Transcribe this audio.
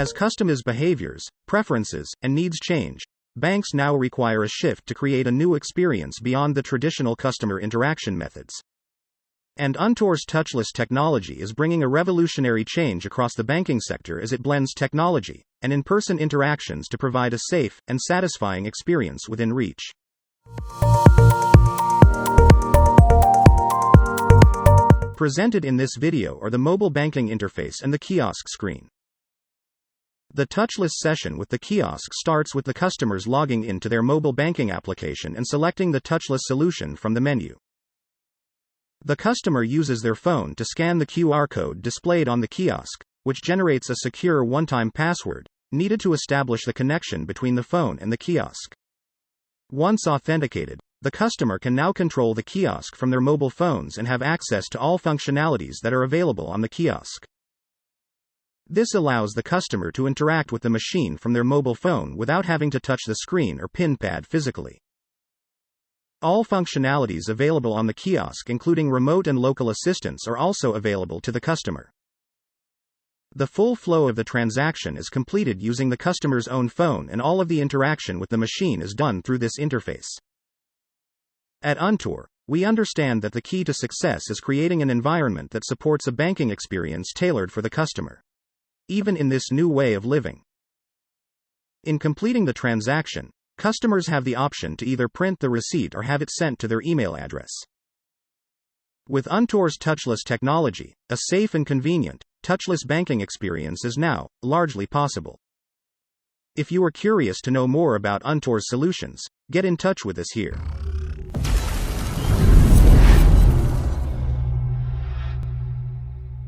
As customers' behaviors, preferences, and needs change, banks now require a shift to create a new experience beyond the traditional customer interaction methods. And Antuar's touchless technology is bringing a revolutionary change across the banking sector as it blends technology and in-person interactions to provide a safe and satisfying experience within reach. Presented in this video are the mobile banking interface and the kiosk screen. The touchless session with the kiosk starts with the customers logging into their mobile banking application and selecting the touchless solution from the menu. The customer uses their phone to scan the QR code displayed on the kiosk, which generates a secure one-time password needed to establish the connection between the phone and the kiosk. Once authenticated, the customer can now control the kiosk from their mobile phones and have access to all functionalities that are available on the kiosk. This allows the customer to interact with the machine from their mobile phone without having to touch the screen or PIN pad physically. All functionalities available on the kiosk, including remote and local assistance, are also available to the customer. The full flow of the transaction is completed using the customer's own phone, and all of the interaction with the machine is done through this interface. At Antuar, we understand that the key to success is creating an environment that supports a banking experience tailored for the customer, even in this new way of living. In completing the transaction, customers have the option to either print the receipt or have it sent to their email address. With Antuar's touchless technology, a safe and convenient, touchless banking experience is now largely possible. If you are curious to know more about Antuar's solutions, get in touch with us here.